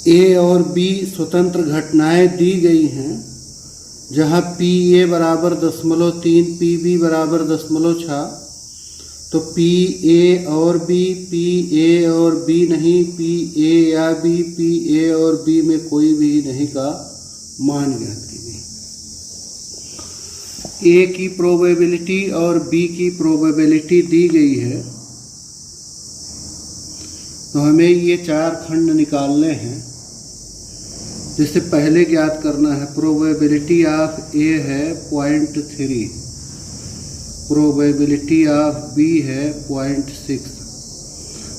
ए और बी स्वतंत्र घटनाएं दी गई हैं, जहां पी ए बराबर 0.3, पी बी बराबर 0.6, तो पी ए और बी, पी ए और बी नहीं, पी ए या बी, पी ए और बी में कोई भी नहीं का मान ज्ञात कीजिए। ए की प्रोबेबिलिटी और बी की प्रोबेबिलिटी दी गई है, तो हमें ये 4 खंड निकालने हैं। जिससे पहले ज्ञात करना है प्रोबेबिलिटी ऑफ ए है 0.3, प्रोबेबिलिटी ऑफ बी है 0.6।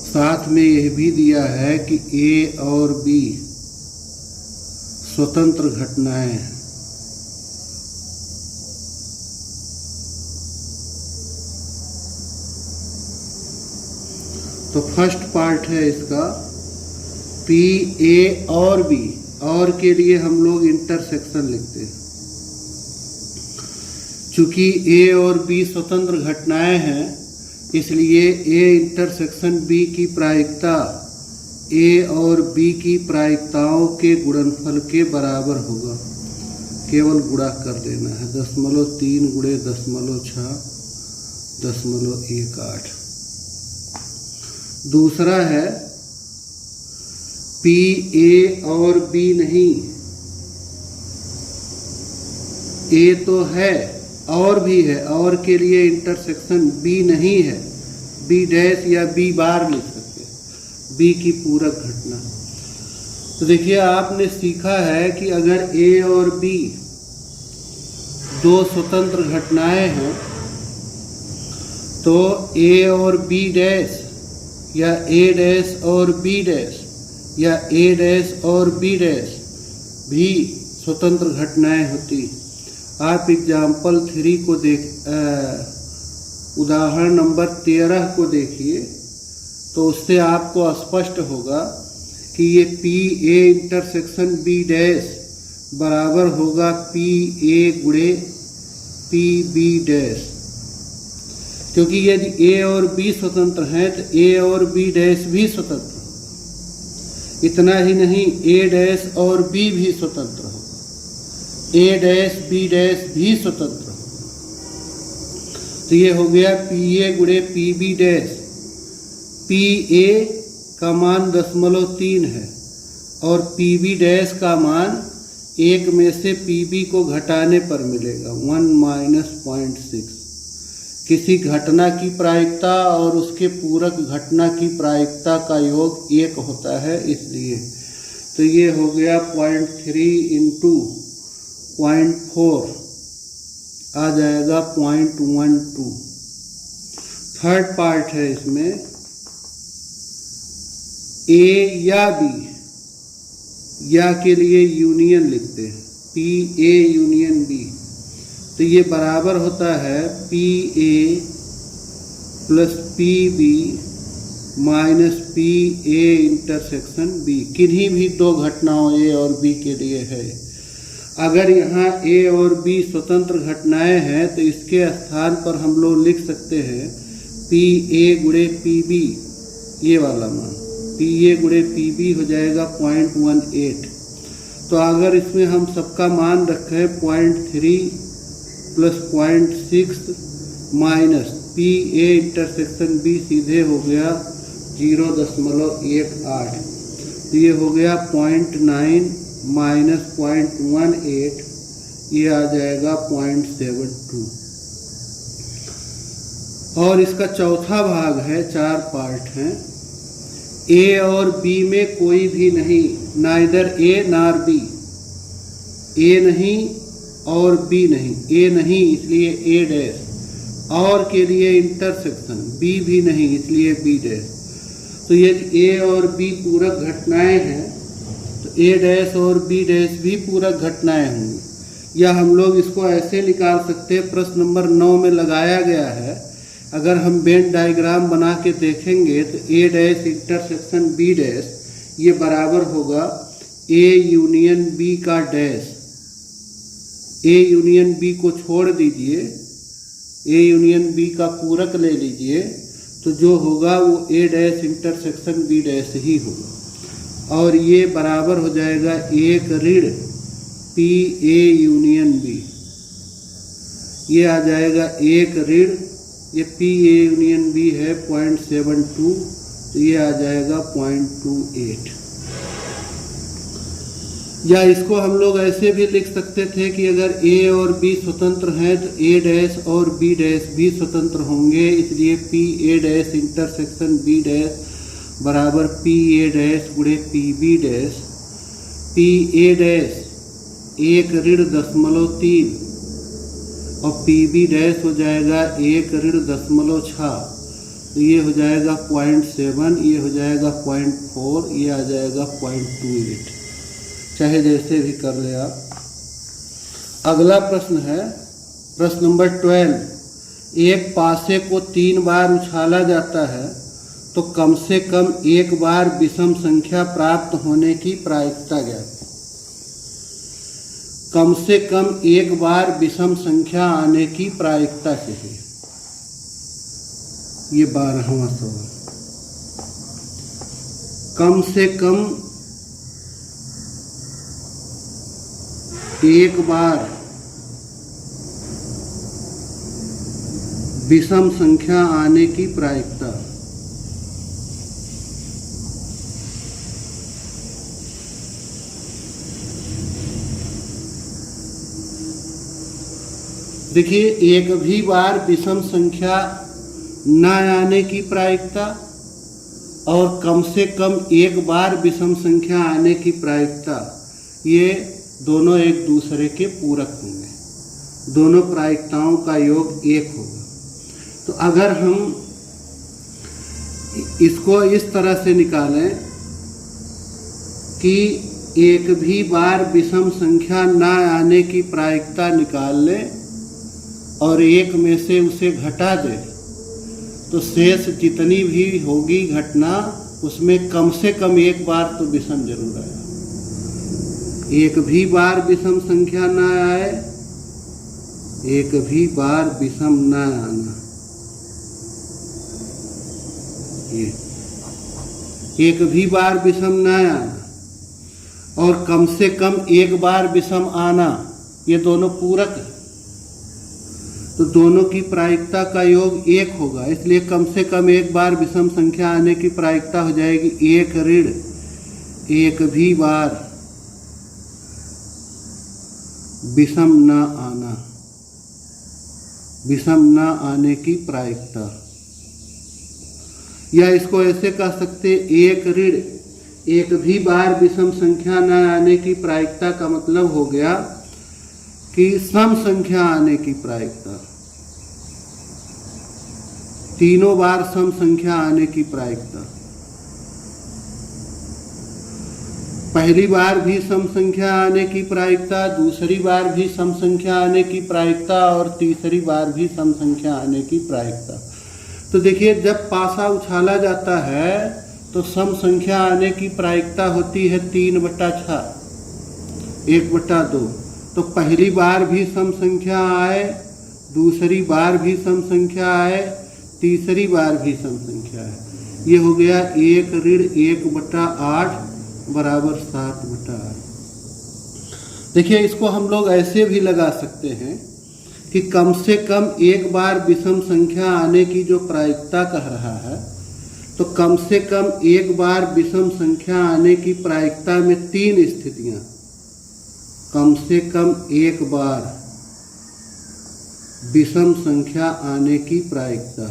साथ में यह भी दिया है कि ए और बी स्वतंत्र घटनाएं हैं। तो फर्स्ट पार्ट है इसका पी ए और बी, और के लिए हम लोग इंटरसेक्शन लिखते हैं। चूंकि ए और बी स्वतंत्र घटनाएं हैं, इसलिए ए इंटरसेक्शन बी की प्रायिकता ए और बी की प्रायिकताओं के गुणनफल के बराबर होगा। केवल गुणा कर देना है, 0.3 गुणे 0.6 0.18। दूसरा है पी ए और बी नहीं, ए तो है और भी है, और के लिए इंटरसेक्शन बी नहीं है, बी डैश या बी बार लिख सकते हैं, बी की पूरक घटना। तो देखिए आपने सीखा है कि अगर ए और बी दो स्वतंत्र घटनाएं हैं, तो ए और बी डैश या ए डैश और बी डैश या ए डैश और बी डैश भी स्वतंत्र घटनाएं होती। आप एग्जाम्पल 3 को उदाहरण नंबर 13 को देखिए, तो उससे आपको स्पष्ट होगा कि ये P A intersection B dash बराबर होगा पी ए गुणे पी बी डैश। क्योंकि यदि ए और बी स्वतंत्र हैं तो ए और बी डैश भी स्वतंत्र। इतना ही नहीं, ए डैश और बी भी स्वतंत्र हो, ए डैश बी डैश भी स्वतंत्र हो। तो ये हो गया पी ए गुणे P B dash. P A का मान 0.3 है और पी बी डैश का मान 1 में से पी बी को घटाने पर मिलेगा 1 - 0.6। किसी घटना की प्रायिकता और उसके पूरक घटना की प्रायिकता का योग 1 होता है, इसलिए। तो ये हो गया 0.3 × 0.4 आ जाएगा 0.12। थर्ड पार्ट है इसमें ए या बी, या के लिए यूनियन लिखते हैं, पी ए यूनियन बी। तो ये बराबर होता है P A plus P B minus P A intersection B. किन्हीं भी दो घटनाओं ए और बी के लिए है। अगर यहाँ ए और बी स्वतंत्र घटनाएं हैं तो इसके स्थान पर हम लोग लिख सकते हैं पी ए गुणे पी बी, ये वाला मान पी ए गुणे पी बी हो जाएगा 0.18। तो अगर इसमें हम सबका मान रखें 0.3 plus 0.6 minus P A intersection B, सीधे हो गया 0.18। तो ये हो गया 0.9 माइनस 0.18, ये आ जाएगा 0.72। और इसका चौथा भाग है, 4 पार्ट हैं। ए और बी में कोई भी नहीं, नाइदर ए नार बी। ए नहीं और बी नहीं, ए नहीं इसलिए ए डैश, और के लिए इंटरसेक्शन बी भी नहीं इसलिए बी डैश। तो यदि ए और बी पूरक घटनाएं हैं तो ए डैश और बी डैश भी पूरक घटनाएं होंगी। या हम लोग इसको ऐसे निकाल सकते हैं, प्रश्न नंबर 9 में लगाया गया है। अगर हम वेन डायग्राम बना के देखेंगे तो A dash intersection B dash ये बराबर होगा ए यूनियन बी का डैश। ए यूनियन बी को छोड़ दीजिए, ए यूनियन बी का पूरक ले लीजिए, तो जो होगा वो ए डैश इंटरसेक्शन बी डैश ही होगा। और ये बराबर हो जाएगा एक ऋण पी ए यूनियन बी। ये आ जाएगा एक ऋण, ये पी ए यूनियन बी है 0.72, तो ये आ जाएगा 0.28। या इसको हम लोग ऐसे भी लिख सकते थे कि अगर ए और बी स्वतंत्र हैं तो ए डैश और बी डैश भी स्वतंत्र होंगे, इसलिए P A dash intersection B dash बराबर पी ए डैश गुणे P B dash. P A dash 1.3 और पी बी डैश हो जाएगा 1.6, तो ये हो जाएगा 0.7, ये हो जाएगा 0.4, ये आ जाएगा 0.28, चाहे जैसे भी कर ले आप। अगला प्रश्न है प्रश्न नंबर 12। एक पासे को 3 बार उछाला जाता है तो कम से कम एक बार विषम संख्या प्राप्त होने की प्रायिकता ज्ञात। कम से कम एक बार विषम संख्या आने की प्रायिकता चाहिए। ये 12वां सवाल। कम से कम एक बार विषम संख्या आने की प्रायिकता। देखिए, एक भी बार विषम संख्या न आने की प्रायिकता और कम से कम एक बार विषम संख्या आने की प्रायिकता, ये दोनों एक दूसरे के पूरक होंगे। दोनों प्रायिकताओं का योग एक होगा। तो अगर हम इसको इस तरह से निकालें कि एक भी बार विषम संख्या न आने की प्रायिकता निकाल लें और एक में से उसे घटा दें, तो शेष जितनी भी होगी घटना उसमें कम से कम एक बार तो विषम जरूर आएगा। एक भी बार विषम संख्या न आए, एक भी बार विषम न आना, ये एक भी बार विषम न आना और कम से कम एक बार विषम आना, ये दोनों पूरक है। तो दोनों की प्रायिकता का योग एक होगा, इसलिए कम से कम एक बार विषम संख्या आने की प्रायिकता हो जाएगी एक ऋण एक भी बार विषम न आना, विषम न आने की प्रायिकता। या इसको ऐसे कह सकते, एक ऋण एक भी बार विषम संख्या न आने की प्रायिकता का मतलब हो गया कि सम संख्या आने की प्रायिकता, तीनों बार सम संख्या आने की प्रायिकता। पहली बार भी सम संख्या आने की प्रायिकता, दूसरी बार भी सम संख्या आने की प्रायिकता और तीसरी बार भी सम संख्या आने की प्रायिकता। तो देखिए, जब पासा उछाला जाता है तो सम संख्या आने की प्रायिकता होती है 3/6, 1/2। तो पहली बार भी सम संख्या आए, दूसरी बार भी सम संख्या आए, तीसरी बार भी सम संख्या है। ये हो गया 1 ऋण 1/8 बराबर 7/8। देखिए, इसको हम लोग ऐसे भी लगा सकते हैं कि कम से कम एक बार विषम संख्या आने की जो प्रायिकता कह रहा है, तो कम से कम एक बार विषम संख्या आने की प्रायिकता में 3 स्थितियां। कम से कम एक बार विषम संख्या आने की प्रायिकता,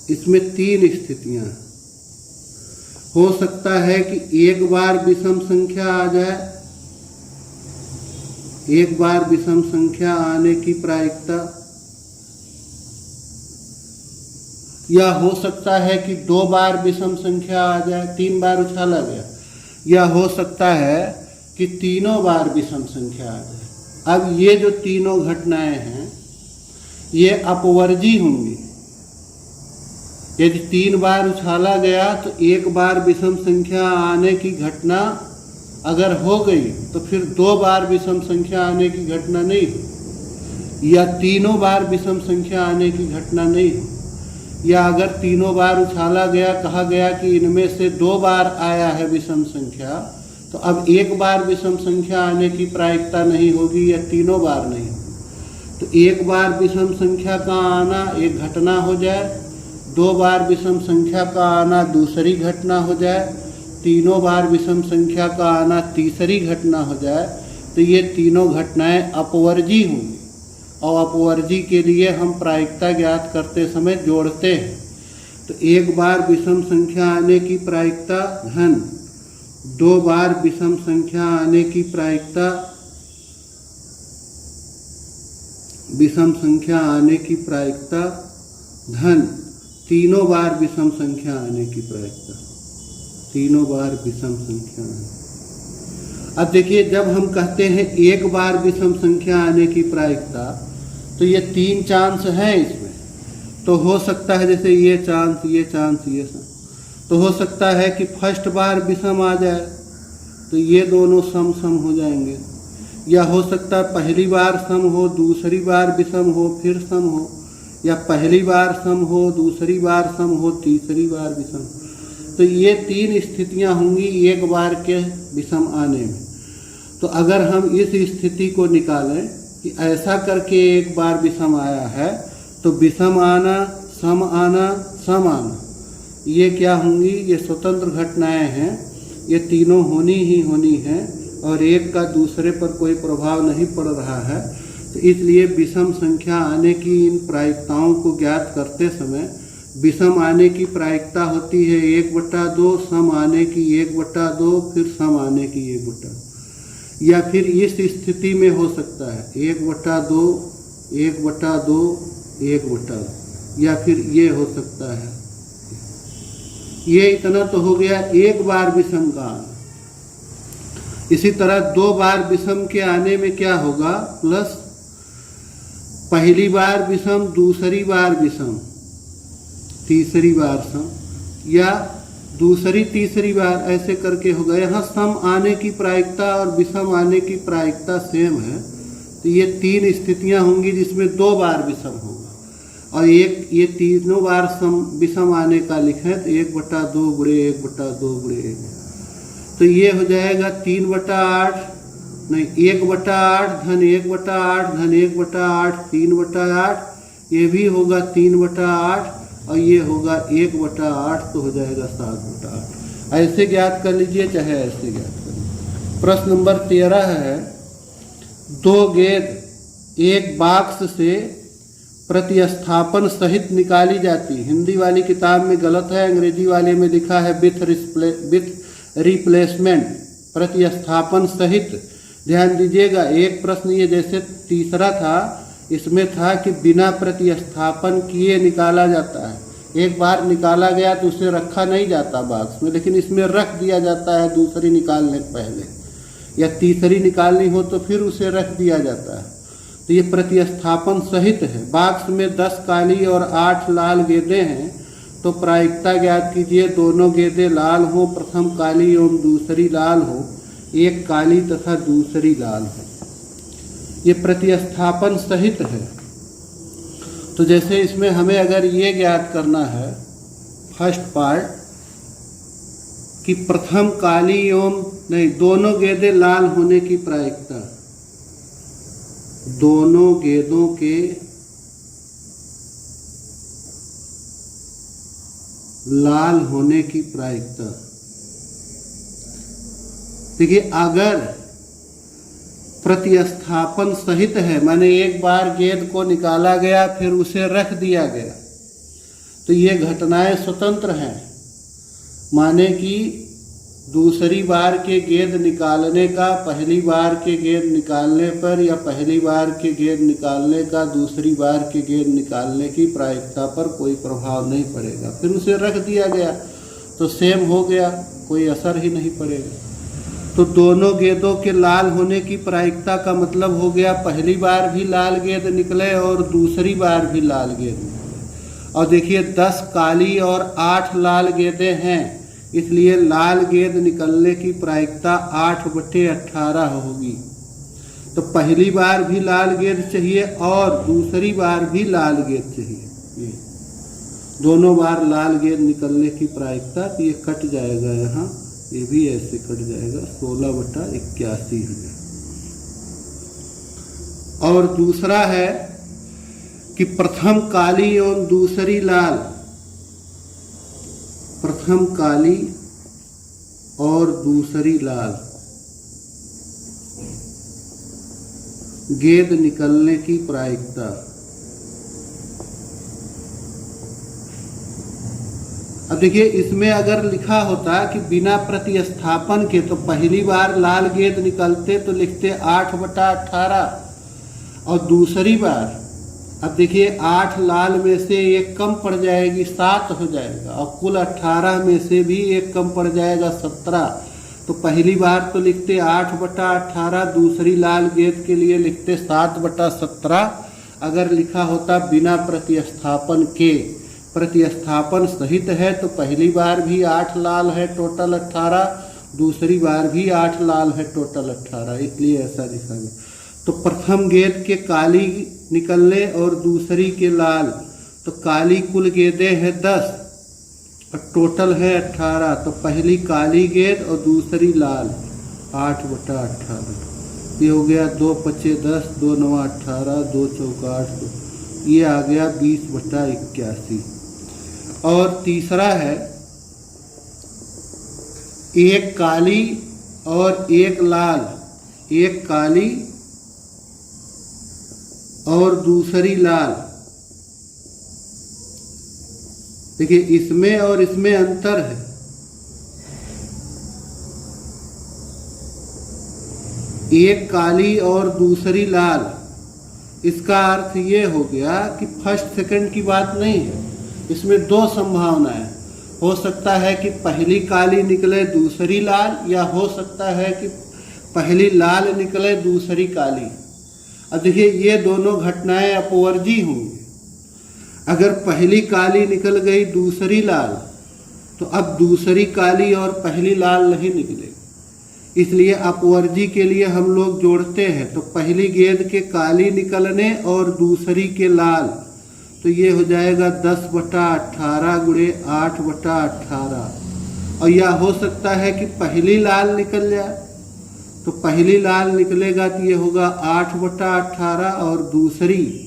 इसमें 3 स्थितियां। हो सकता है कि एक बार विषम संख्या आ जाए, एक बार विषम संख्या आने की प्रायिकता, या हो सकता है कि 2 बार विषम संख्या आ जाए, 3 बार उछाला गया, या हो सकता है कि तीनों बार विषम संख्या आ जाए। अब ये जो तीनों घटनाएं हैं ये अपवर्जी होंगी। यदि 3 बार उछाला गया तो एक बार विषम संख्या आने की घटना अगर हो गई तो फिर 2 बार विषम संख्या आने की घटना नहीं हो, या तीनों बार विषम संख्या आने की घटना नहीं हो। या अगर तीनों बार उछाला गया, कहा गया कि इनमें से 2 बार आया है विषम संख्या, तो अब एक बार विषम संख्या आने की प्रायिकता नहीं होगी या तीनों बार नहीं होगी। तो एक बार विषम संख्या का आना एक घटना हो जाए, 2 बार विषम संख्या का आना दूसरी घटना हो जाए, तीनों बार विषम संख्या का आना तीसरी घटना हो जाए, तो ये तीनों घटनाएं अपवर्जी होंगी। और अपवर्जी के लिए हम प्रायिकता ज्ञात करते समय जोड़ते हैं। तो एक बार विषम संख्या आने की प्रायिकता धन, 2 बार विषम संख्या आने की प्रायिकता, विषम संख्या आने की प्रायिकता धन, तीनों बार विषम संख्या आने की प्रायिकता, तीनों बार विषम संख्या आने। अब देखिए, जब हम कहते हैं एक बार विषम संख्या आने की प्रायिकता, तो ये 3 चांस हैं इसमें। तो हो सकता है जैसे ये चांस, ये चांस, ये चांस, तो हो सकता है कि फर्स्ट बार विषम आ जाए तो ये दोनों सम सम हो जाएंगे, या हो सकता है पहली बार सम हो, दूसरी बार विषम हो, फिर सम हो, या पहली बार सम हो, दूसरी बार सम हो, तीसरी बार विषम। तो ये 3 स्थितियां होंगी एक बार के विषम आने में। तो अगर हम इस स्थिति को निकालें कि ऐसा करके एक बार विषम आया है, तो विषम आना, सम आना, सम आना, ये क्या होंगी? ये स्वतंत्र घटनाएं हैं, ये तीनों होनी ही होनी हैं और एक का दूसरे पर कोई प्रभाव नहीं पड़ रहा है। तो इसलिए विषम संख्या आने की इन प्रायिकताओं को ज्ञात करते समय विषम आने की प्रायिकता होती है 1/2, सम आने की 1/2, फिर सम आने की 1/2, या फिर इस स्थिति में हो सकता है 1/2, 1/2, 1/2, या फिर ये हो सकता है। ये इतना तो हो गया एक बार विषम का आना। इसी तरह 2 बार विषम के आने में क्या होगा? प्लस पहली बार विषम, दूसरी बार विषम, तीसरी बार सम, या दूसरी तीसरी बार, ऐसे करके होगा। यहाँ सम आने की प्रायिकता और विषम आने की प्रायिकता सेम है, तो ये 3 स्थितियां होंगी जिसमें 2 बार विषम होगा और एक ये तीनों बार सम विषम आने का लिखें तो 1/2 गुणे 1/2 गुणे 1, तो ये हो जाएगा 3/8, नहीं 1/8 धन 1/8 धन 1/8, 3/8, ये भी होगा 3/8 और ये होगा 1/8, तो हो जाएगा 7/8। ऐसे ज्ञात कर लीजिए चाहे ऐसे ज्ञात कर लीजिए। प्रश्न नंबर 13 है, 2 गेंद एक बॉक्स से प्रतिस्थापन सहित निकाली जाती। हिंदी वाली किताब में गलत है, अंग्रेजी वाले में लिखा है विथ रिप्लेसमेंट, प्रतिस्थापन सहित। ध्यान दीजिएगा, एक प्रश्न ये जैसे तीसरा था, इसमें था कि बिना प्रतिस्थापन किए निकाला जाता है। एक बार निकाला गया तो उसे रखा नहीं जाता बॉक्स में, लेकिन इसमें रख दिया जाता है दूसरी निकालने के पहले, या तीसरी निकालनी हो तो फिर उसे रख दिया जाता है। तो ये प्रतिस्थापन सहित है। बॉक्स में 10 काली और 8 लाल गेंदें हैं, तो प्रायिकता ज्ञात कीजिए। दोनों गेंदें लाल हो, प्रथम काली एवं दूसरी लाल हो, एक काली तथा दूसरी लाल हो। ये प्रतिस्थापन सहित है। तो जैसे इसमें हमें अगर ये ज्ञात करना है फर्स्ट पार्ट कि प्रथम काली एवं नहीं दोनों गेंदें लाल होने की प्रायिकता, दोनों गेंदों के लाल होने की प्रायिकता। देखिए, अगर प्रतिस्थापन सहित है, माने एक बार गेंद को निकाला गया फिर उसे रख दिया गया, तो ये घटनाएं स्वतंत्र हैं। माने कि दूसरी बार के गेंद निकालने का पहली बार के गेंद निकालने पर, या पहली बार के गेंद निकालने का दूसरी बार के गेंद निकालने की प्रायिकता पर कोई प्रभाव नहीं पड़ेगा। फिर उसे रख दिया गया तो सेम हो गया, कोई असर ही नहीं पड़ेगा। तो दोनों गेंदों के लाल होने की प्रायिकता का मतलब हो गया पहली बार भी लाल गेंद निकले और दूसरी बार भी लाल गेंद निकले। और देखिए 10 काली और 8 लाल गेंदें हैं, इसलिए लाल गेंद निकलने की प्रायिकता 8/18 होगी। तो पहली बार भी लाल गेंद चाहिए और दूसरी बार भी लाल गेंद चाहिए। दोनों बार लाल गेंद निकलने की प्रायिकता, तो ये कट जाएगा यहाँ, ये भी ऐसे कट जाएगा, 16/81 हो जाएगा। और दूसरा है कि प्रथम काली एवं दूसरी लाल, प्रथम काली और दूसरी लाल गेंद निकलने की प्रायिकता। अब देखिए, इसमें अगर लिखा होता कि बिना प्रतिस्थापन के, तो पहली बार लाल गेंद निकलते तो लिखते 8/18, और दूसरी बार, अब देखिए 8 लाल में से एक कम पड़ जाएगी, 7 हो जाएगा, और कुल 18 में से भी एक कम पड़ जाएगा, 17। तो पहली बार तो लिखते 8/18, दूसरी लाल गेंद के लिए लिखते 7/17। अगर लिखा होता बिना प्रतिस्थापन के, प्रतिस्थापन सहित है, तो पहली बार भी 8 लाल है, टोटल 18, दूसरी बार भी 8 लाल है, टोटल 18, इसलिए ऐसा लिखा गया। तो प्रथम गेंद के काली निकलने और दूसरी के लाल, तो काली कुल गेंदें हैं 10 और टोटल है 18, तो पहली काली गेंद और दूसरी लाल 8/18, ये हो गया 2 × 5 = 10, 2 × 9 = 18, 2 × 4 = 8, ये आ गया 20/81। और तीसरा है एक काली और एक लाल, एक काली और दूसरी लाल। देखिए, इसमें और इसमें अंतर है। एक काली और दूसरी लाल, इसका अर्थ ये हो गया कि फर्स्ट सेकंड की बात नहीं है, इसमें 2 संभावनाएं। हो सकता है कि पहली काली निकले दूसरी लाल, या हो सकता है कि पहली लाल निकले दूसरी काली। अब देखिए, ये दोनों घटनाएं अपवर्जी होंगी। अगर पहली काली निकल गई दूसरी लाल, तो अब दूसरी काली और पहली लाल नहीं निकलेगी, इसलिए अपवर्जी के लिए हम लोग जोड़ते हैं। तो पहली गेंद के काली निकलने और दूसरी के लाल, तो ये हो जाएगा 10/18 × 8/18। और या हो सकता है कि पहली लाल निकल जाए, तो पहली लाल निकलेगा तो ये होगा 8/18, और दूसरी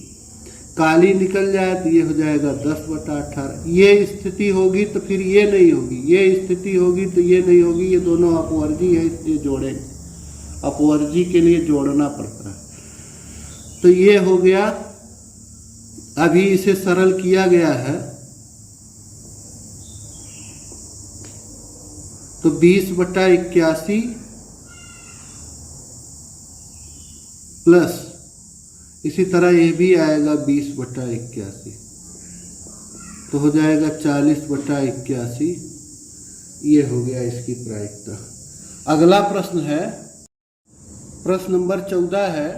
काली निकल जाए तो ये हो जाएगा 10/18। ये स्थिति होगी तो फिर ये नहीं होगी, ये स्थिति होगी तो ये नहीं होगी, ये दोनों अपवर्जी है, इसलिए जोड़ेंगे, अपवर्जी के लिए जोड़ना पड़ता है। तो ये हो गया, अभी इसे सरल किया गया है, तो 20/81 प्लस इसी तरह ये भी आएगा 20/81, तो हो जाएगा 40/81। ये हो गया इसकी प्रायिकता। अगला प्रश्न है, प्रश्न नंबर 14 है,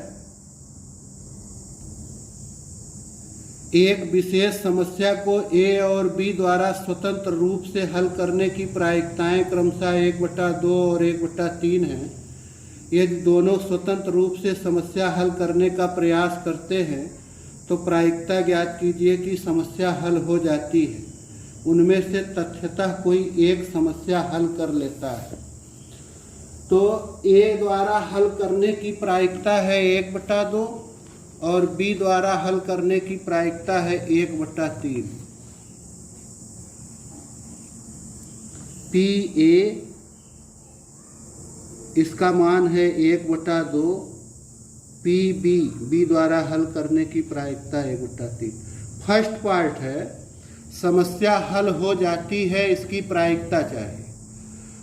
एक विशेष समस्या को ए और बी द्वारा स्वतंत्र रूप से हल करने की प्रायिकताएं क्रमशः 1/2 और 1/3 हैं। यदि दोनों स्वतंत्र रूप से समस्या हल करने का प्रयास करते हैं तो प्रायिकता ज्ञात कीजिए कि समस्या हल हो जाती है। उनमें से तथ्यतः कोई एक समस्या हल कर लेता है। तो ए द्वारा हल करने की प्रायिकता है 1/2 और बी द्वारा हल करने की प्रायिकता है 1/3। पी ए इसका मान है 1/2, पी बी द्वारा हल करने की प्रायिकता 1/3। फर्स्ट पार्ट है समस्या हल हो जाती है, इसकी प्रायिकता चाहिए।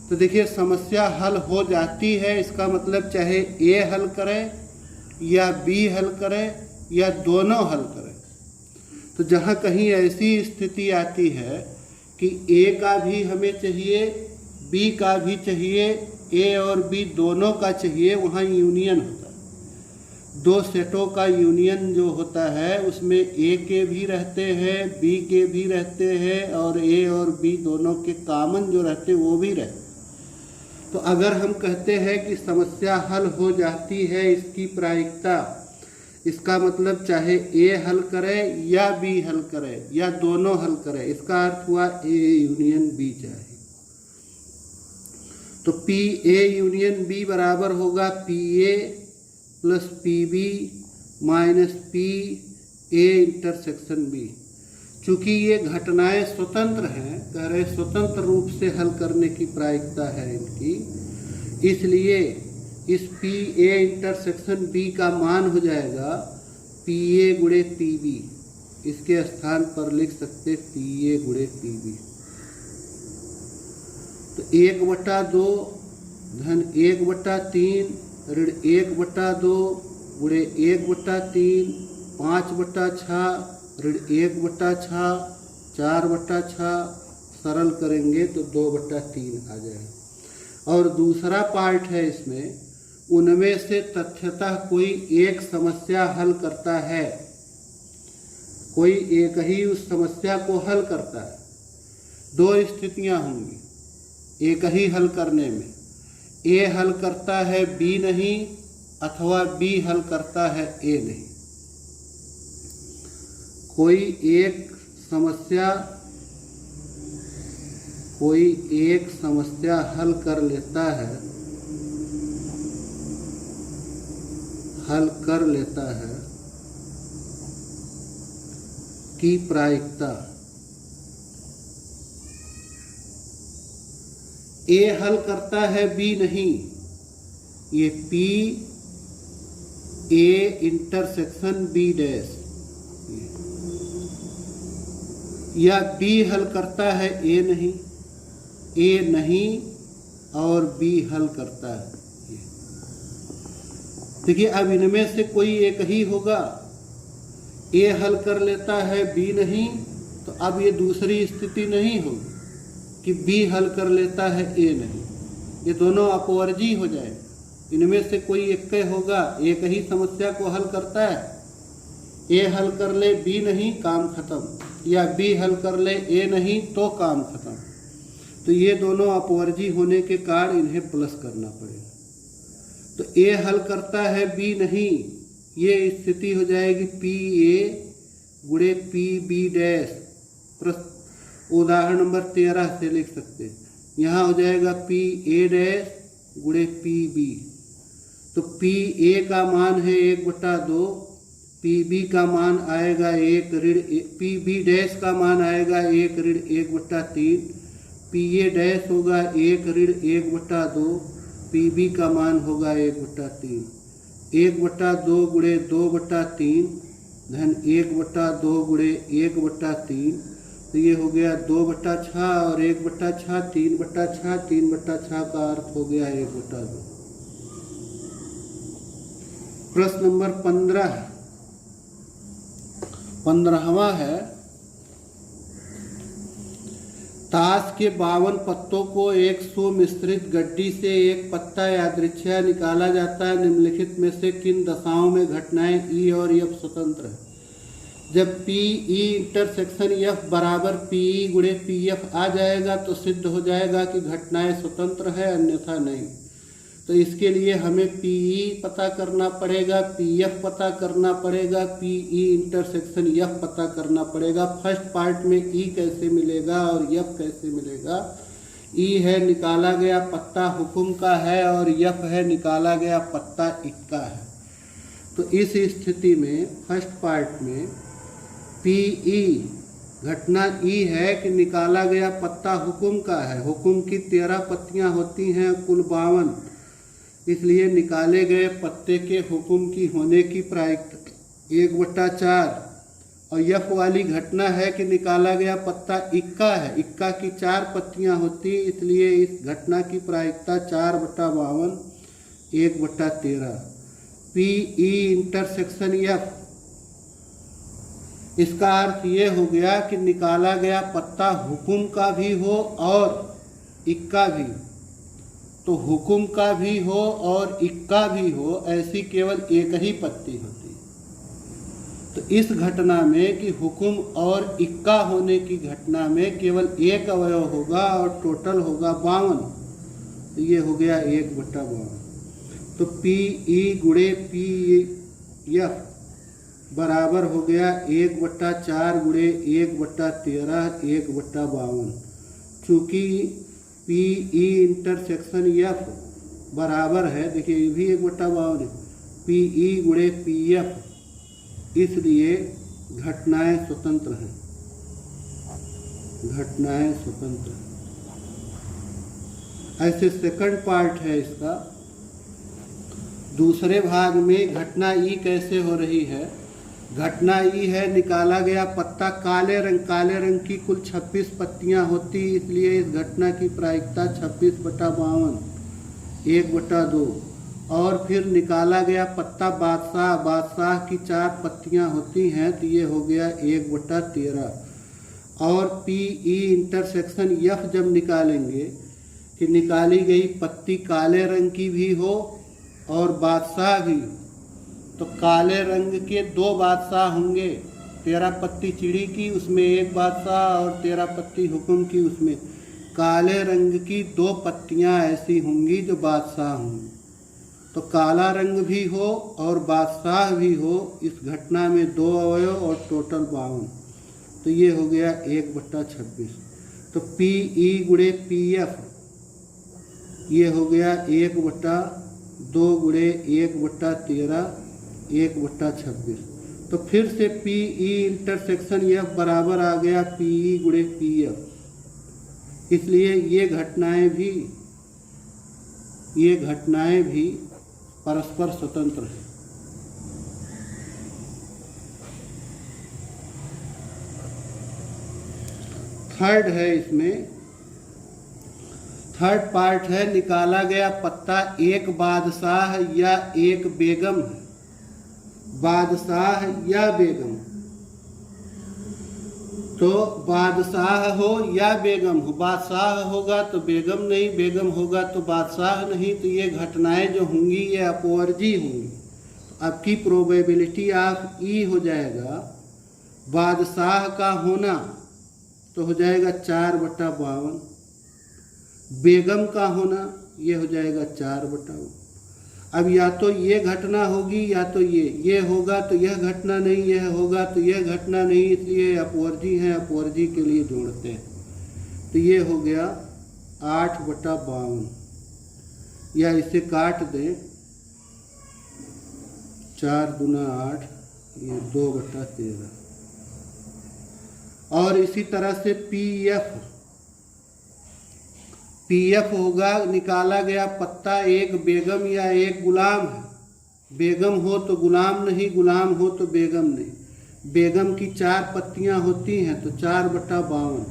तो देखिए, समस्या हल हो जाती है, इसका मतलब चाहे ए हल करे या बी हल करे या दोनों हल करें। तो जहाँ कहीं ऐसी स्थिति आती है कि ए का भी हमें चाहिए, बी का भी चाहिए, ए और बी दोनों का चाहिए, वहाँ यूनियन होता है। दो सेटों का यूनियन जो होता है उसमें ए के भी रहते हैं, बी के भी रहते हैं, और ए और बी दोनों के कॉमन जो रहते हैं वो भी रहते हैं। तो अगर हम कहते हैं कि समस्या हल हो जाती है, इसकी प्रायिकता इसका मतलब चाहे ए हल करे या बी हल करे या दोनों हल करे, इसका अर्थ हुआ ए यूनियन बी चाहिए। तो पी ए यूनियन बी बराबर होगा P A plus P B minus P A intersection B. चूंकि ये घटनाएं स्वतंत्र हैं, कह रहे स्वतंत्र रूप से हल करने की प्रायिकता है इनकी, इसलिए इस पी ए इंटरसेक्शन बी का मान हो जाएगा पी ए गुणे पी बी। इसके स्थान पर लिख सकते पी ए गुणे पी बी। तो 1/2 धन 1/3 ऋण 1/2 गुणे 1/3 5/6 ऋण 1/6 4/6 सरल करेंगे तो 2/3 आ जाएगा। और दूसरा पार्ट है इसमें, उनमें से तथ्यतः कोई एक समस्या हल करता है, कोई एक ही उस समस्या को हल करता है। दो स्थितियां होंगी एक ही हल करने में, ए हल करता है बी नहीं अथवा बी हल करता है ए नहीं। कोई एक समस्या हल कर लेता है की प्रायिकता, ए हल करता है बी नहीं, ये P A intersection B dash, या बी हल करता है ए नहीं और बी हल करता है। देखिए अब इनमें से कोई एक ही होगा, ए हल कर लेता है बी नहीं, तो अब ये दूसरी स्थिति नहीं होगी कि बी हल कर लेता है ए नहीं, ये दोनों अपवर्जी हो जाए। इनमें से कोई एक होगा, एक ही समस्या को हल करता है, ए हल कर ले बी नहीं काम खत्म, या बी हल कर ले ए नहीं तो काम खत्म। तो ये दोनों अपवर्जी होने के कारण इन्हें प्लस करना पड़ेगा। तो ए हल करता है बी नहीं, ये स्थिति हो जाएगी पी ए गुणे पी बी डैश। उदाहरण नंबर 13 से लिख सकते हैं, यहाँ हो जाएगा पी ए डैश गुणे पी बी। तो पी ए का मान है 1/2, पी बी का मान आएगा 1 ऋण पी बी डैश का मान आएगा 1 ऋण 1/3, पी ए डैश होगा 1 ऋण 1/2, पी बी का मान होगा 1/3। 1/2 गुणे 2/3 धन 1/2 गुणे 1/3, तो ये हो गया 2/6 और 1/6 3/6, 3/6 का अर्थ हो गया 1/2। प्रश्न नंबर 15वां है, ताश के 52 पत्तों को एक सुमिश्रित गड्डी से एक पत्ता यादृच्छिक निकाला जाता है। निम्नलिखित में से किन दशाओं में घटनाएं ई और एफ स्वतंत्र है? जब पी ई इंटरसेक्शन एफ बराबर पी ई गुणे पी एफ आ जाएगा तो सिद्ध हो जाएगा कि घटनाएं स्वतंत्र है, अन्यथा नहीं। तो इसके लिए हमें पी ई पता करना पड़ेगा, पी एफ पता करना पड़ेगा, पी ई इंटरसेक्शन एफ पता करना पड़ेगा। फर्स्ट पार्ट में ई कैसे मिलेगा और एफ कैसे मिलेगा? ई है निकाला गया पत्ता हुक्म का है और एफ है निकाला गया पत्ता इक्का है। तो इस स्थिति में फर्स्ट पार्ट में पी ई घटना ई है कि निकाला गया पत्ता हुक्म का है। हुक्म की 13 पत्तियां होती हैं, कुल 52, इसलिए निकाले गए पत्ते के हुक्म की होने की प्रायिकता 1/4। और एफ वाली घटना है कि निकाला गया पत्ता इक्का है, इक्का की 4 पत्तियां होती, इसलिए इस घटना की प्रायिकता 4/52 1/13। पी ई इंटरसेक्शन एफ, इसका अर्थ ये हो गया कि निकाला गया पत्ता हुक्म का भी हो और इक्का भी। तो हुक्म का भी हो और इक्का भी हो, ऐसी केवल एक ही पत्ती होती है। तो इस घटना में कि हुक्म और इक्का होने की घटना में केवल एक अवयव होगा और टोटल होगा 52। तो ये हो गया 1/52। तो पी ई गुणे पी एफ बराबर हो गया 1/4 गुणे 1/13 1/52। चूँकि पी ई इंटरसेक्शन एफ बराबर है, देखिए ये भी 1/52 है, पी ई गुणे पी एफ, इसलिए घटनाएं स्वतंत्र हैं, घटनाएं स्वतंत्र हैं। ऐसे सेकंड पार्ट है इसका। दूसरे भाग में घटना ई कैसे हो रही है। घटना ई है, निकाला गया पत्ता काले रंग की कुल 26 पत्तियां होती, इसलिए इस घटना की प्रायिकता 26/52 1/2। और फिर निकाला गया पत्ता बादशाह की 4 पत्तियां होती हैं, तो ये हो गया 1/13। और पी ई इंटरसेक्शन एफ जब निकालेंगे कि निकाली गई पत्ती काले रंग की भी हो और बादशाह भी, तो काले रंग के 2 बादशाह होंगे, 13 पत्ती चिड़ी की उसमें 1 बादशाह और 13 पत्ती हुक्म की उसमें। काले रंग की 2 पत्तियां ऐसी होंगी जो बादशाह होंगी। तो काला रंग भी हो और बादशाह भी हो, इस घटना में 2 अवयव और टोटल 52, तो ये हो गया 1/26। तो पी ई गुणे पी एफ ये हो गया 1/2 गुणे 1/13 1/26। तो फिर से पी ई इंटरसेक्शन एफ बराबर आ गया पी ई गुणे पी एफ, इसलिए ये घटनाएं भी परस्पर स्वतंत्र हैं। थर्ड है, इसमें थर्ड पार्ट है, निकाला गया पत्ता एक बादशाह या एक बेगम है, बादशाह या बेगम। तो बादशाह हो या बेगम हो, बादशाह होगा तो बेगम नहीं, बेगम होगा तो बादशाह नहीं, तो ये घटनाएं जो होंगी ये अपवर्जी होंगी। तो आपकी प्रोबेबिलिटी ऑफ ई हो जाएगा बादशाह का होना, तो हो जाएगा 4/52, बेगम का होना ये हो जाएगा 4/52। अब या तो ये घटना होगी या तो ये होगा तो यह घटना नहीं, यह होगा तो यह घटना नहीं, इसलिए अपवर्जी है, अपवर्जी के लिए जोड़ते हैं। तो ये हो गया 8/52, या इसे काट दें, 4 दूना 8, ये 2/13। और इसी तरह से पी एफ होगा, निकाला गया पत्ता एक बेगम या एक गुलाम है, बेगम हो तो गुलाम नहीं, गुलाम हो तो बेगम नहीं। बेगम की 4 पत्तियां होती हैं तो 4/52,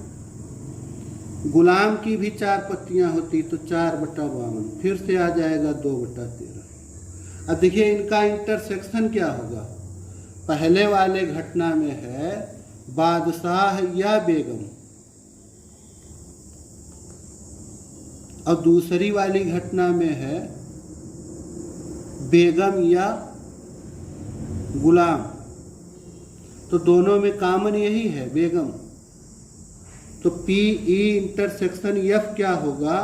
गुलाम की भी 4 पत्तियां होती तो 4/52, फिर से आ जाएगा 2/13। अब देखिए इनका इंटरसेक्शन क्या होगा। पहले वाले घटना में है बादशाह या बेगम, और दूसरी वाली घटना में है बेगम या गुलाम, तो दोनों में कॉमन यही है बेगम। तो पी ई इंटरसेक्शन एफ क्या होगा,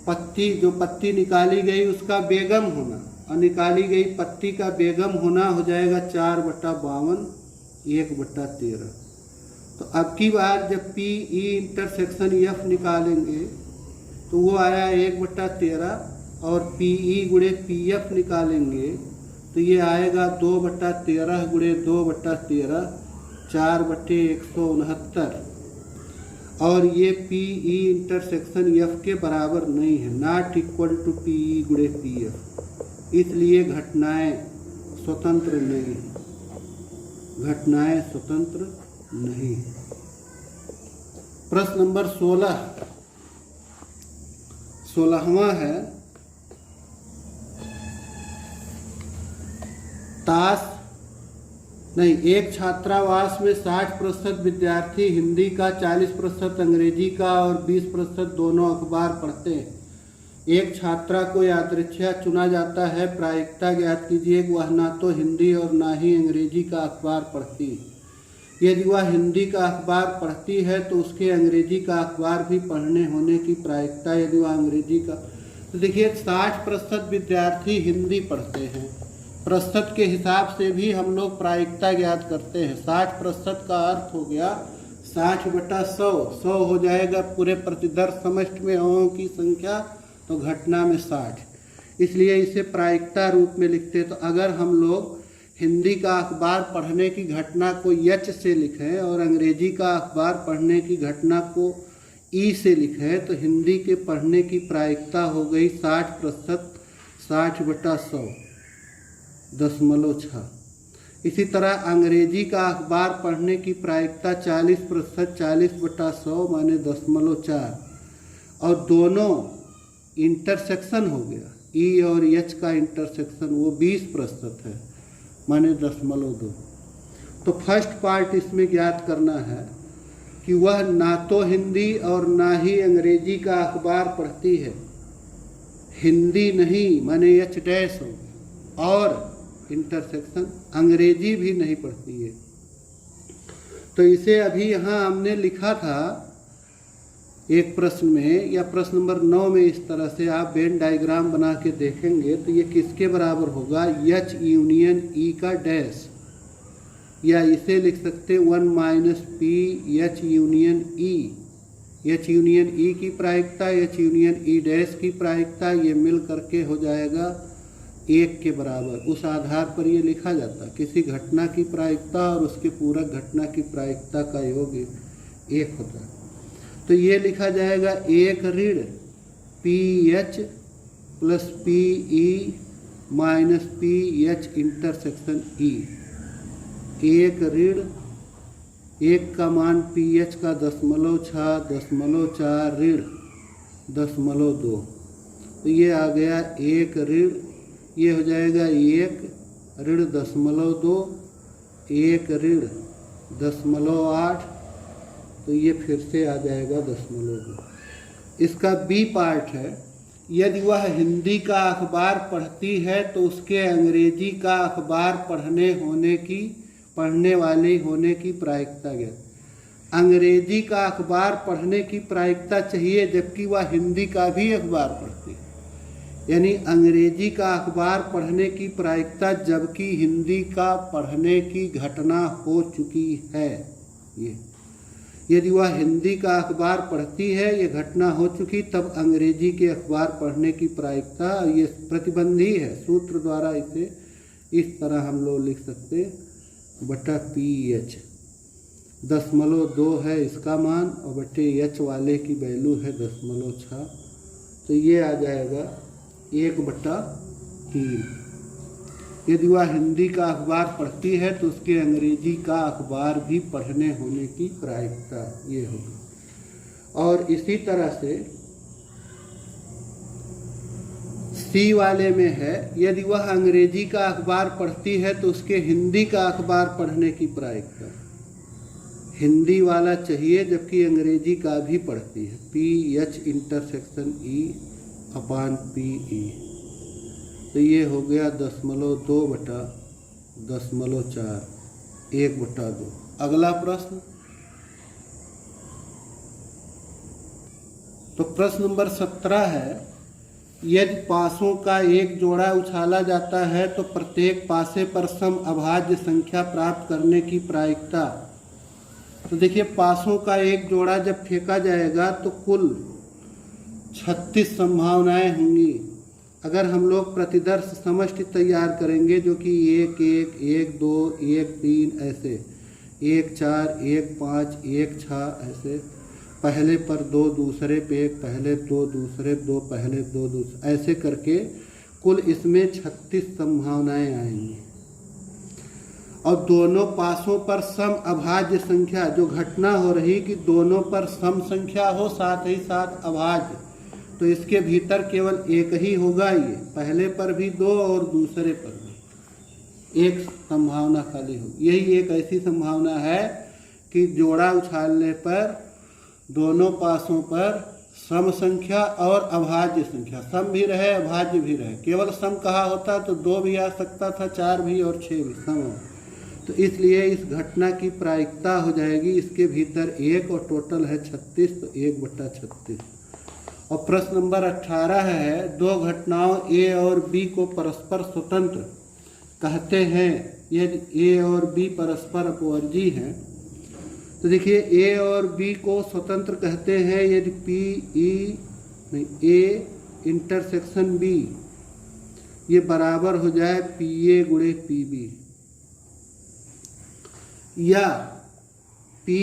पत्ती जो पत्ती निकाली गई उसका बेगम होना और निकाली गई पत्ती का बेगम होना हो जाएगा 4/52 1/13। तो अब की बार जब पी ई इंटरसेक्शन एफ निकालेंगे तो वो आया 1/13, और पी ई गुणे पी एफ निकालेंगे तो ये आएगा 2/13 गुणे 2/13 4/169, और ये पी ई इंटरसेक्शन एफ के बराबर नहीं है, not equal to P E गुणे पी एफ, इसलिए घटनाएं स्वतंत्र नहीं, घटनाएं स्वतंत्र नहीं। प्रश्न नंबर 16वां है, एक छात्रावास में 60% विद्यार्थी हिंदी का, 40% अंग्रेजी का और 20% दोनों अखबार पढ़ते हैं। एक छात्रा को यादृच्छा चुना जाता है, प्रायिकता ज्ञात कीजिए। वह ना तो हिंदी और ना ही अंग्रेजी का अखबार पढ़ती। यदि वह हिंदी का अखबार पढ़ती है तो उसके अंग्रेजी का अखबार भी पढ़ने होने की प्रायिकता, यदि वह अंग्रेजी का, तो देखिए 60% विद्यार्थी हिंदी पढ़ते हैं, प्रतिशत के हिसाब से भी हम लोग प्रायिकता ज्ञात करते हैं। 60% का अर्थ हो गया 60/100, 100 हो जाएगा पूरे प्रतिदर्श समष्टि में अंकों की संख्या, तो घटना में 60, इसलिए इसे प्रायिकता रूप में लिखते हैं। तो अगर हम लोग हिंदी का अखबार पढ़ने की घटना को यच से लिखें और अंग्रेजी का अखबार पढ़ने की घटना को ई से लिखें, तो हिंदी के पढ़ने की प्रायिकता हो गई 60%, 60/100, 0.6। इसी तरह अंग्रेजी का अखबार पढ़ने की प्रायिकता 40%, 40/100 माने 0.4, और दोनों इंटरसेक्शन हो गया, ई और एच का इंटरसेक्शन, वो 20% है माने 0.2। तो फर्स्ट पार्ट इसमें ज्ञात करना है कि वह ना तो हिंदी और ना ही अंग्रेजी का अखबार पढ़ती है। हिंदी नहीं माने एच डैश हो, और इंटरसेक्शन अंग्रेजी भी नहीं पढ़ती है। तो इसे अभी यहाँ हमने लिखा था एक प्रश्न में, या प्रश्न नंबर 9 में, इस तरह से आप वेन डायग्राम बना के देखेंगे तो ये किसके बराबर होगा, एच यूनियन ई का डैश, या इसे लिख सकते 1 - पी एच यूनियन ई। एच यूनियन ई की प्रायिकता, एच यूनियन ई डैश की प्रायिकता, ये मिल करके हो जाएगा 1 के बराबर। उस आधार पर ये लिखा जाता है किसी घटना की प्रायिकता और उसके पूरक घटना की प्रायिकता का योग 1 होता है। तो ये लिखा जाएगा 1 ऋण P H plus P E minus P H intersection E. 1 ऋण 1 का मान पी एच का 0.6, 0.4 ऋण 0.2, तो ये आ गया 1 ऋण, ये हो जाएगा 1 ऋण 0.2, 1 ऋण 0.8, तो ये फिर से आ जाएगा 0.2। इसका बी पार्ट है, यदि वह हिंदी का अखबार पढ़ती है तो उसके अंग्रेजी का अखबार पढ़ने वाली होने की प्रायिकता ज्ञात। अंग्रेजी का अखबार पढ़ने की प्रायिकता चाहिए जबकि वह हिंदी का भी अखबार पढ़ती है, यानी अंग्रेजी का अखबार पढ़ने की प्रायिकता जबकि हिंदी का पढ़ने की घटना हो चुकी है। ये यदि वह हिंदी का अखबार पढ़ती है, ये घटना हो चुकी, तब अंग्रेजी के अखबार पढ़ने की प्रायिकता, ये प्रतिबंधी है, सूत्र द्वारा इसे इस तरह हम लोग लिख सकते बटा पी एच। 0.2 है इसका मान और बटे एच वाले की वैल्यू है 0.6, तो ये आ जाएगा 1/3। यदि वह हिंदी का अखबार पढ़ती है तो उसके अंग्रेजी का अखबार भी पढ़ने होने की प्रायिकता ये होगी। और इसी तरह से सी वाले में है, यदि वह अंग्रेजी का अखबार पढ़ती है तो उसके हिंदी का अखबार पढ़ने की प्रायिकता, हिंदी वाला चाहिए जबकि अंग्रेजी का भी पढ़ती है, पी एच इंटरसेक्शन ई अपान पी ई, तो ये हो गया 0.2/0.4, 1/2। अगला प्रश्न, तो प्रश्न नंबर 17 है, यदि पासों का एक जोड़ा उछाला जाता है तो प्रत्येक पासे पर सम अभाज्य संख्या प्राप्त करने की प्रायिकता। तो देखिए पासों का एक जोड़ा जब फेंका जाएगा तो कुल 36 संभावनाएं होंगी। अगर हम लोग प्रतिदर्श समष्टि तैयार करेंगे जो कि 1 1 1 2 1 3 ऐसे 1 4 1 5 1 6 ऐसे, पहले पर 2 दूसरे पे 1, पहले 2 दूसरे 2 पहले 2 दूसरे, ऐसे करके कुल इसमें 36 संभावनाएं आएंगी। और दोनों पासों पर सम अभाज्य संख्या, जो घटना हो रही कि दोनों पर सम संख्या हो साथ ही साथ अभाज्य, तो इसके भीतर केवल एक ही होगा, ये पहले पर भी 2 और दूसरे पर भी 1 संभावना खाली होगी। यही एक ऐसी संभावना है कि जोड़ा उछालने पर दोनों पासों पर सम संख्या और अभाज्य संख्या, सम भी रहे अभाज्य भी रहे। केवल सम कहा होता तो 2 भी आ सकता था, 4 भी और 6 भी सम हो, तो इसलिए इस घटना की प्रायिकता हो जाएगी इसके भीतर 1 और टोटल है 36, तो 1/36। और प्रश्न नंबर 18 है, 2 घटनाओं ए और बी को परस्पर स्वतंत्र कहते हैं यदि ए और बी परस्पर अपवर्जी हैं, तो देखिए ए और बी को स्वतंत्र कहते हैं यदि ए इंटरसेक्शन बी ये बराबर हो जाए पी ए गुणे पी बी, या P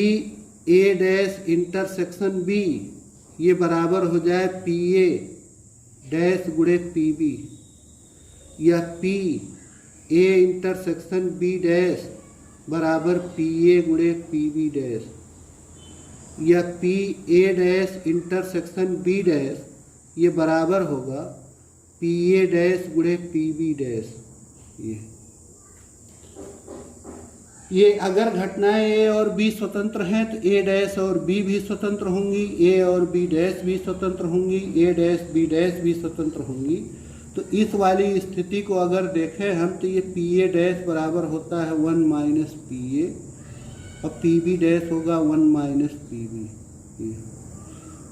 A dash intersection B ये बराबर हो जाए पी ए डैश गुणे पी बी, या P A intersection B dash बराबर पी ए गुणे पी बी डैश, या P A dash intersection B dash ये बराबर होगा पी ए डैश गुणे पी बी डैश। ये अगर घटनाएं ए और बी स्वतंत्र हैं तो ए डैश और बी भी स्वतंत्र होंगी, ए और बी डैश भी स्वतंत्र होंगी, ए डैश बी डैश भी स्वतंत्र होंगी। तो इस वाली स्थिति को अगर देखें हम तो ये पी ए डैश बराबर होता है 1 माइनस पी ए और पी बी डैश होगा 1 माइनस पी बी।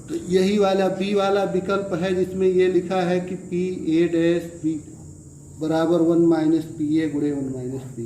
तो यही वाला बी वाला विकल्प है जिसमें ये लिखा है कि पी ए डैश बी बराबर 1 माइनस पी ए गुणे 1 माइनस पी।